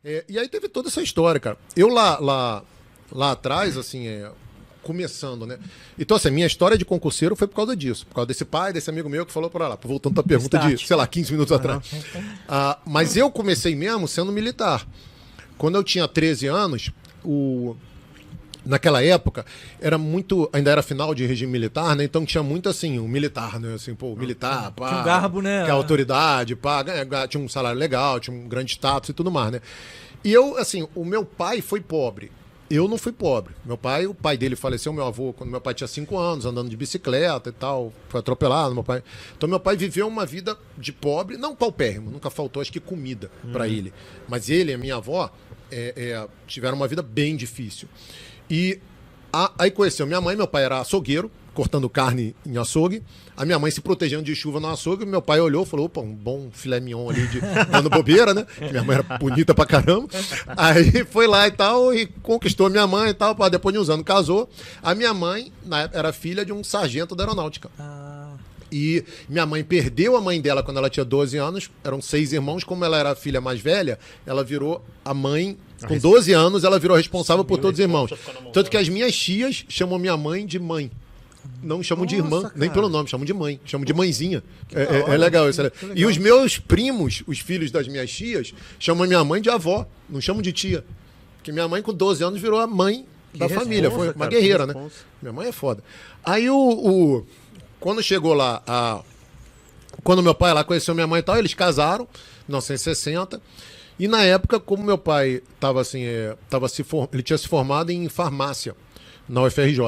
E aí teve toda essa história, cara. Eu lá atrás, assim, começando, né? Então, assim, minha história de concurseiro foi por causa disso. Por causa desse pai, desse amigo meu que falou pra lá. Voltando pra pergunta de, sei lá, 15 minutos atrás. Mas eu comecei mesmo sendo militar. Quando eu tinha 13 anos, naquela época, ainda era final de regime militar, né? Então tinha muito assim, o militar, né? Assim, pô, o militar, pá. Tinha um garbo, né? Que a autoridade, pá, tinha um salário legal, tinha um grande status e tudo mais, né? E eu, assim, o meu pai foi pobre. Eu não fui pobre. O pai dele faleceu, meu avô, quando meu pai tinha 5 anos, andando de bicicleta e tal, foi atropelado, meu pai. Então meu pai viveu uma vida de pobre, não paupérrimo, nunca faltou, acho que comida pra ele. Mas ele e a minha avó tiveram uma vida bem difícil. E aí conheceu minha mãe, meu pai era açougueiro, cortando carne em açougue. A minha mãe se protegendo de chuva no açougue. Meu pai olhou e falou, opa, um bom filé mignon ali dando bobeira, né? Minha mãe era bonita pra caramba. Aí foi lá e tal, e conquistou minha mãe e tal. Depois de uns anos casou. A minha mãe era filha de um sargento da aeronáutica. E minha mãe perdeu a mãe dela quando ela tinha 12 anos. Eram 6 irmãos. Como ela era a filha mais velha, ela virou a mãe. Com 12 anos, ela virou responsável por todos os irmãos. Tanto que as minhas tias chamam minha mãe de mãe. Não chamam de irmã, nem pelo nome, chamam de mãe. Chamam de mãezinha. É legal isso. E os meus primos, os filhos das minhas tias, chamam minha mãe de avó. Não chamam de tia. Porque minha mãe, com 12 anos, virou a mãe da família. Foi uma guerreira, né? Minha mãe é foda. Aí quando chegou lá, quando meu pai lá conheceu minha mãe e tal, eles casaram, em 1960. E na época, como meu pai estava assim, ele tinha se formado em farmácia na UFRJ.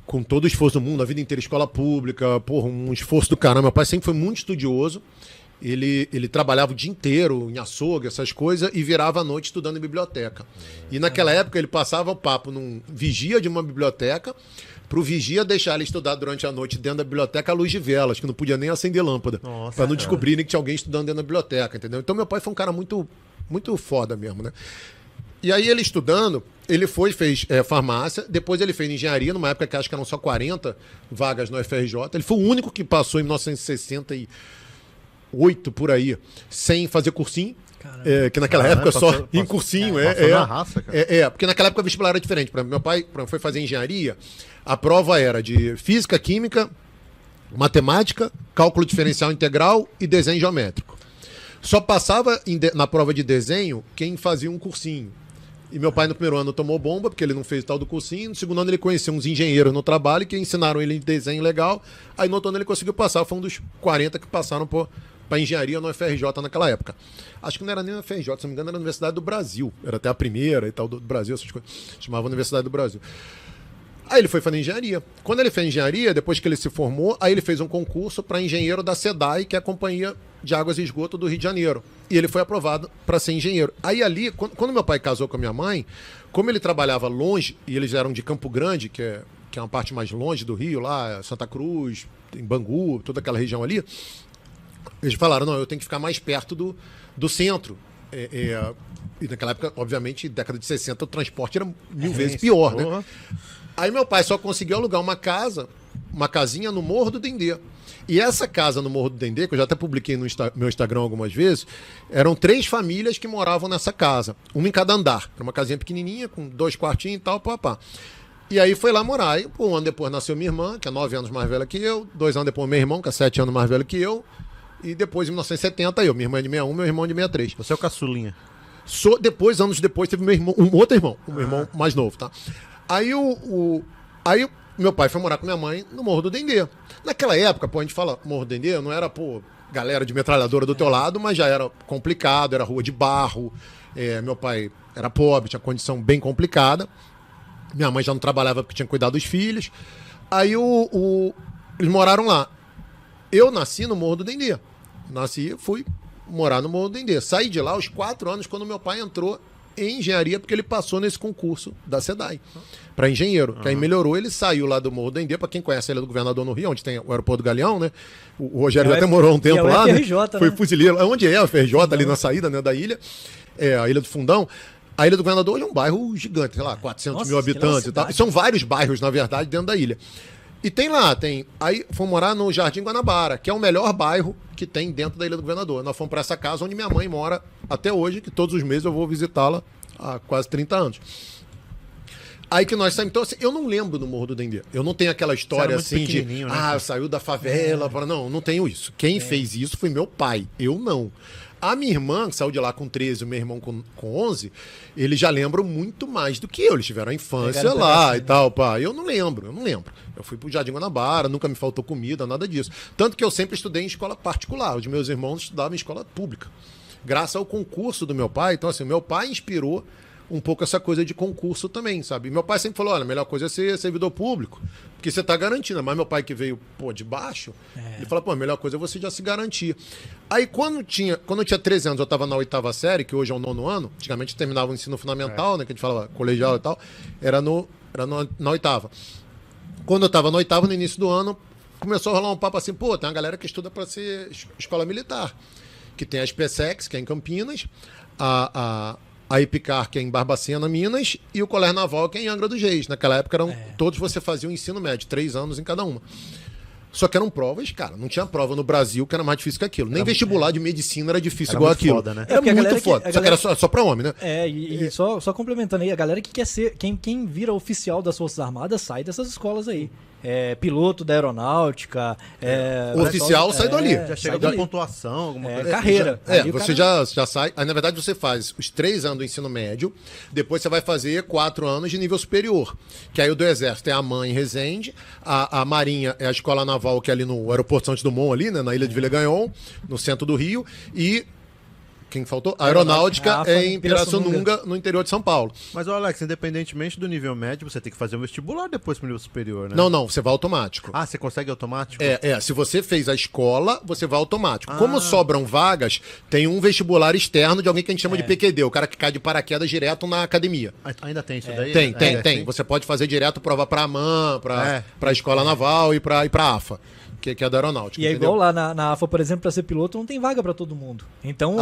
Com todo o esforço do mundo, a vida inteira, escola pública, porra, um esforço do caramba. Meu pai sempre foi muito estudioso. Ele trabalhava o dia inteiro em açougue, essas coisas, e virava à noite estudando em biblioteca. E naquela época ele passava o papo num vigia de uma biblioteca, pro vigia deixar ele estudar durante a noite dentro da biblioteca à luz de velas, que não podia nem acender lâmpada, para não descobrirem que tinha alguém estudando dentro da biblioteca, entendeu? Então meu pai foi um cara muito, muito foda mesmo, né? E aí ele estudando, ele fez farmácia, depois ele fez engenharia, numa época que acho que eram só 40 vagas no FRJ. Ele foi o único que passou em 1968, por aí, sem fazer cursinho. Que naquela época só em cursinho. Na raça, cara. Porque naquela época o vestibular era diferente. Meu pai foi fazer engenharia, a prova era de física, química, matemática, cálculo diferencial integral e desenho geométrico. Só passava na prova de desenho quem fazia um cursinho. E meu pai no primeiro ano tomou bomba, porque ele não fez tal do cursinho. No segundo ano ele conheceu uns engenheiros no trabalho que ensinaram ele desenho legal. Aí no outro ano ele conseguiu passar. Foi um dos 40 que passaram para engenharia no FRJ naquela época. Acho que não era nem no FRJ, se não me engano era a Universidade do Brasil. Era até a primeira e tal do Brasil, essas coisas. Chamava Universidade do Brasil. Aí ele foi fazer engenharia. Quando ele fez engenharia, depois que ele se formou, aí ele fez um concurso para engenheiro da SEDAI, que é a Companhia de Águas e Esgoto do Rio de Janeiro. E ele foi aprovado para ser engenheiro. Aí ali, quando meu pai casou com a minha mãe, como ele trabalhava longe, e eles eram de Campo Grande, que é uma parte mais longe do Rio, lá, Santa Cruz, em Bangu, toda aquela região ali, eles falaram, não, eu tenho que ficar mais perto do centro. E naquela época, obviamente, década de 60, o transporte era 1000 vezes pior, né? Aí meu pai só conseguiu alugar uma casinha no Morro do Dendê. E essa casa no Morro do Dendê, que eu já até publiquei no meu Instagram algumas vezes, eram 3 famílias que moravam nessa casa, uma em cada andar. Era uma casinha pequenininha, com 2 quartinhos e tal, papá. E aí foi lá morar. E um ano depois nasceu minha irmã, que é 9 anos mais velha que eu, 2 anos depois meu irmão, que é 7 anos mais velho que eu, e depois, em 1970, minha irmã é de 61, meu irmão é de 63. Você é o caçulinha. Anos depois, teve meu irmão, um outro irmão, irmão mais novo, tá? Aí meu pai foi morar com minha mãe no Morro do Dendê. Naquela época, a gente fala Morro do Dendê, não era, galera de metralhadora do teu lado, mas já era complicado, era rua de barro. Meu pai era pobre, tinha condição bem complicada. Minha mãe já não trabalhava porque tinha que cuidar dos filhos. Aí eles moraram lá. Eu nasci no Morro do Dendê. Fui morar no Morro do Dendê. Saí de lá aos 4 anos, quando meu pai entrou em engenharia, porque ele passou nesse concurso da SEDAI para engenheiro, que aí melhorou, ele saiu lá do Morro do Dendê, para quem conhece a Ilha do Governador no Rio, onde tem o aeroporto do Galeão, né? O Rogério até morou um tempo lá, FRJ, né? Foi fuzileiro. Onde é o FRJ, ali na saída, né, da ilha, a Ilha do Fundão. A Ilha do Governador é um bairro gigante, sei lá, 400 mil habitantes e tal. São vários bairros, na verdade, dentro da ilha. E tem lá, aí fomos morar no Jardim Guanabara, que é o melhor bairro que tem dentro da Ilha do Governador. Nós fomos para essa casa onde minha mãe mora até hoje, que todos os meses eu vou visitá-la há quase 30 anos. Aí que nós saímos. Então, assim, eu não lembro do Morro do Dendê. Eu não tenho aquela história assim de. Né? Saiu da favela. Não tenho isso. Quem fez isso foi meu pai. Eu não. A minha irmã, que saiu de lá com 13, o meu irmão com 11, eles já lembram muito mais do que eu. Eles tiveram a infância lá e tal, pá. Eu não lembro. Eu fui pro Jardim Guanabara, nunca me faltou comida, nada disso. Tanto que eu sempre estudei em escola particular. Os meus irmãos estudavam em escola pública. Graças ao concurso do meu pai. Então, assim, meu pai inspirou um pouco essa coisa de concurso também, sabe? E meu pai sempre falou, olha, a melhor coisa é ser servidor público, porque você tá garantindo. Mas meu pai que veio, de baixo, ele falou, a melhor coisa é você já se garantir. Aí quando eu tinha 13 anos, eu tava na 8ª série, que hoje é o 9º ano, antigamente terminava o ensino fundamental, né, que a gente falava colegial e tal, era na 8ª. Quando eu tava na 8ª, no início do ano, começou a rolar um papo assim, tem uma galera que estuda para ser escola militar, que tem a SPSEX, que é em Campinas, a Epicar, que é em Barbacena, Minas, e o Colégio Naval, que é em Angra dos Reis. Naquela época, todos você fazia o ensino médio, 3 anos em cada uma. Só que eram provas, cara, não tinha prova no Brasil que era mais difícil que aquilo. Nem vestibular de medicina era difícil igual aquilo. Foda, né? Era muito foda. Só que era só pra homem, né? Só complementando aí, a galera que quer ser, quem vira oficial das Forças Armadas sai dessas escolas aí. Piloto da aeronáutica. O oficial sai dali. Já chega com pontuação, alguma coisa. Carreira. Você já sai. Aí, na verdade, você faz os 3 anos do ensino médio, depois você vai fazer 4 anos de nível superior. Que aí o do Exército é a AMAN em Resende, a Marinha é a Escola Naval, que é ali no Aeroporto Santos Dumont, ali, né, na Ilha de Villegagnon, no centro do Rio, e quem faltou? A aeronáutica é em Pirassununga, no interior de São Paulo. Mas, Alex, independentemente do nível médio, você tem que fazer um vestibular depois pro nível superior, né? Não, você vai automático. Você consegue automático? Se você fez a escola, você vai automático. Como sobram vagas, tem um vestibular externo de alguém que a gente chama de PQD, o cara que cai de paraquedas direto na academia. Ainda tem isso daí? Tem. Você pode fazer direto prova pra AMAN, pra Escola Naval e pra AFA. Que é da aeronáutica. E é igual lá na AFA, por exemplo, para ser piloto não tem vaga para todo mundo. Então,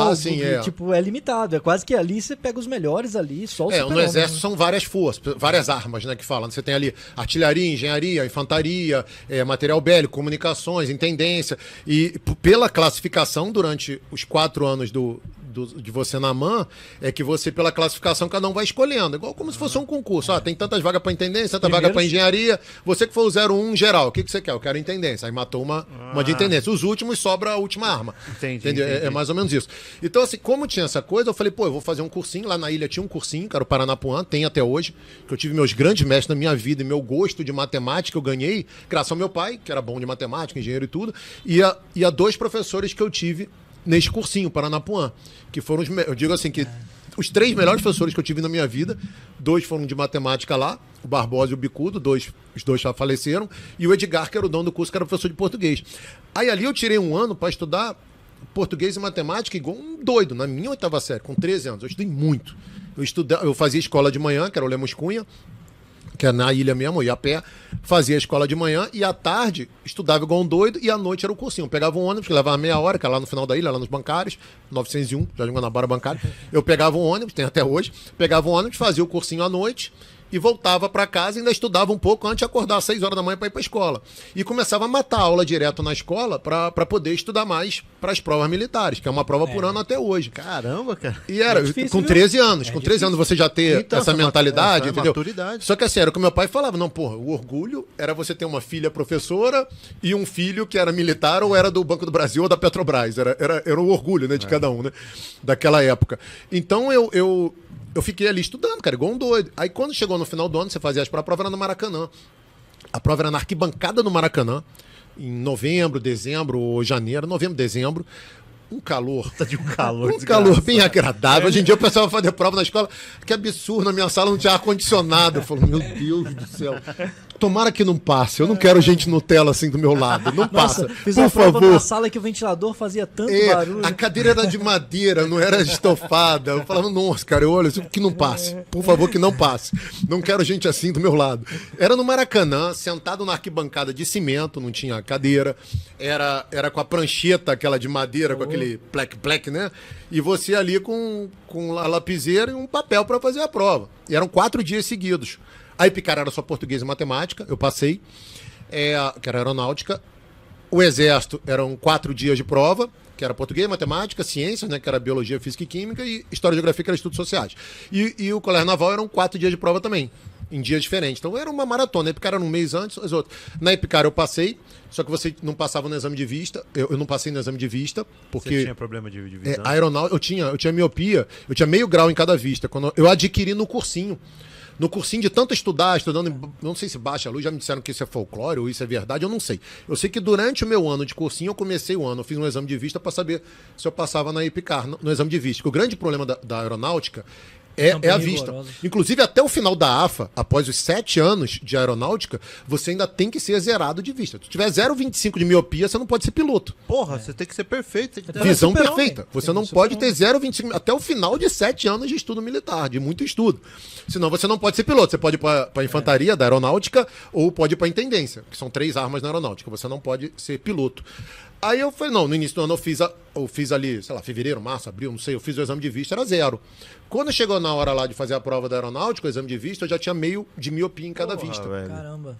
é limitado. É quase que ali você pega os melhores ali, só os no Exército são várias forças, várias armas, né, que falam. Você tem ali artilharia, engenharia, infantaria, material bélico, comunicações, intendência. E pela classificação, durante os 4 anos de você na AMAN, é que você, pela classificação, cada um vai escolhendo. Igual como se fosse um concurso. Tem tantas vagas para intendência, tanta vaga para engenharia. Você que for o 01 geral, o que você quer? Eu quero intendência. Aí matou uma de intendência. Os últimos sobra a última arma. Entendi. É mais ou menos isso. Então, assim, como tinha essa coisa, eu falei, eu vou fazer um cursinho. Lá na ilha tinha um cursinho, que era o Paranapuã, tem até hoje, que eu tive meus grandes mestres na minha vida e meu gosto de matemática eu ganhei, graças ao meu pai, que era bom de matemática, engenheiro e tudo, e a 2 professores que eu tive nesse cursinho, Paranapuã, que foram eu digo assim, que os 3 melhores professores que eu tive na minha vida, 2 foram de matemática lá, o Barbosa e o Bicudo, os 2 já faleceram, e o Edgar, que era o dono do curso, que era professor de português. Aí ali eu tirei um ano para estudar português e matemática igual um doido, na minha 8ª série, com 13 anos. Eu estudei muito. Eu fazia escola de manhã, que era o Lemos Cunha, que é na ilha mesmo, eu ia a pé, fazia a escola de manhã e à tarde estudava igual um doido e à noite era o cursinho. Eu pegava um ônibus que levava meia hora, que era lá no final da ilha, lá nos bancários, 901, Jardim Guanabara bancário. Eu pegava um ônibus, tem até hoje, pegava um ônibus, fazia o cursinho à noite e voltava para casa e ainda estudava um pouco antes de acordar às 6 horas da manhã para ir para a escola. E começava a matar a aula direto na escola para poder estudar mais para as provas militares, que é uma prova por ano até hoje. Caramba, cara. E era difícil, com 13 anos. Com 13 anos você já ter essa mentalidade, entendeu? Maturidade. Só que assim, era o que meu pai falava. Não, o orgulho era você ter uma filha professora e um filho que era militar ou era do Banco do Brasil ou da Petrobras. Era o orgulho, né, de cada um, né? Daquela época. Então eu fiquei ali estudando, cara, igual um doido. Aí quando chegou no final do ano, você fazia a prova era no Maracanã. A prova era na arquibancada do Maracanã, em novembro, dezembro ou janeiro, novembro, dezembro. Um calor. De um calor. Um calor bem agradável. Hoje em dia o pessoal vai fazer prova na escola. Que absurdo, na minha sala não tinha ar-condicionado. Eu falo, meu Deus do céu. Tomara que não passe. Eu não quero gente Nutella assim do meu lado. Não passa. Fiz uma prova na sala que o ventilador fazia tanto barulho. A cadeira era de madeira, não era estofada. Eu falava, nossa, cara, olha, que não passe. Por favor, que não passe. Não quero gente assim do meu lado. Era no Maracanã, sentado na arquibancada de cimento, não tinha cadeira. Era com a prancheta, aquela de madeira, com aquele plec, né? E você ali com a lapiseira e um papel para fazer a prova. E eram 4 dias seguidos. A Epicar era só português e matemática, eu passei. que era aeronáutica. O exército eram 4 dias de prova, que era português, matemática, ciências, né, que era biologia, física e química, e história e geografia, que era estudos sociais. E o colégio naval eram 4 dias de prova também, em dias diferentes. Então era uma maratona. A Epicar era um mês antes, as outras. Na Epicar eu passei, só que você não passava no exame de vista. Eu não passei no exame de vista, porque... Você tinha problema de visão? Aeronáutica, eu tinha miopia, eu tinha meio grau em cada vista. Quando eu adquiri no cursinho. No cursinho de tanto estudando, não sei se baixa a luz, já me disseram que isso é folclore ou isso é verdade, eu não sei. Eu sei que durante o meu ano de cursinho, eu comecei o ano, eu fiz um exame de vista para saber se eu passava na Epicar, no exame de vista. Porque o grande problema da aeronáutica é a vista. Rigorosos. Inclusive, até o final da AFA, após os 7 anos de aeronáutica, você ainda tem que ser zerado de vista. Se tiver 0,25 de miopia, você não pode ser piloto. Porra, você tem que ser perfeito. Tem que ter... Visão super-homem. perfeita. Você não pode ter 0,25 até o final de 7 anos de estudo militar, de muito estudo. Senão você não pode ser piloto. Você pode ir para a infantaria da aeronáutica ou pode ir para a intendência, que são 3 armas na aeronáutica. Você não pode ser piloto. Aí eu falei, não, no início do ano eu fiz ali, sei lá, fevereiro, março, abril, não sei, eu fiz o exame de vista, era 0. Quando chegou na hora lá de fazer a prova da aeronáutica, o exame de vista, eu já tinha meio de miopia em cada vista. Velho. Caramba.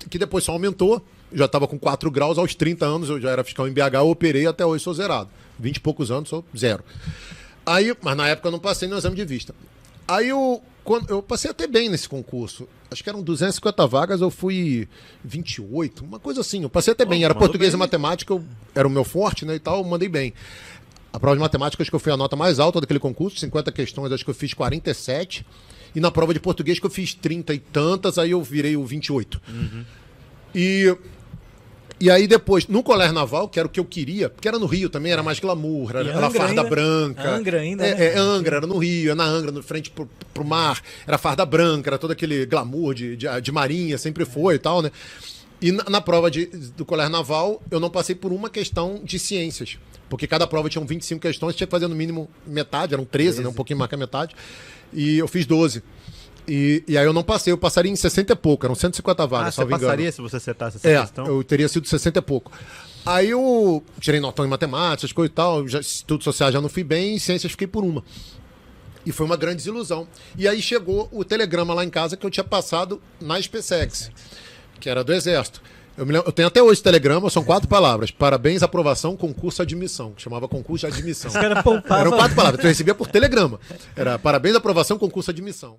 Que depois só aumentou, já estava com 4 graus, aos 30 anos eu já era fiscal em BH, eu operei, até hoje sou zerado. 20 e poucos anos, sou 0. Aí, mas na época eu não passei no exame de vista. Aí eu passei até bem nesse concurso. Acho que eram 250 vagas, eu fui 28, uma coisa assim. Eu passei até bem. Era português e matemática, era o meu forte, né, e tal, eu mandei bem. A prova de matemática, acho que eu fui a nota mais alta daquele concurso, 50 questões, acho que eu fiz 47. E na prova de português, que eu fiz 30 e tantas, aí eu virei o 28. Uhum. E aí depois, no colégio naval, que era o que eu queria, porque era no Rio também, era mais glamour, era farda ainda, branca. Angra ainda, né? Angra, era no Rio, é na Angra, no frente pro mar, era farda branca, era todo aquele glamour de marinha, sempre foi e tal, né? E na prova do colégio naval, eu não passei por uma questão de ciências, porque cada prova tinha 25 questões, tinha que fazer no mínimo metade, eram 13, né? Um pouquinho mais que a metade, e eu fiz 12. E aí eu não passei, eu passaria em 60 e pouco, eram 150 vagas, você passaria se você acertasse essa questão? Eu teria sido 60 e pouco. Aí eu tirei notão em matemática, essas coisas e tal, estudos sociais já não fui bem, e ciências fiquei por uma. E foi uma grande desilusão. E aí chegou o telegrama lá em casa que eu tinha passado na SpaceX, que era do Exército. Eu tenho até hoje esse telegrama, são 4 palavras. Parabéns, aprovação, concurso, admissão. Que chamava concurso de admissão. Os caras poupavam. Eram 4 palavras, que eu recebia por telegrama. Era parabéns, aprovação, concurso, admissão.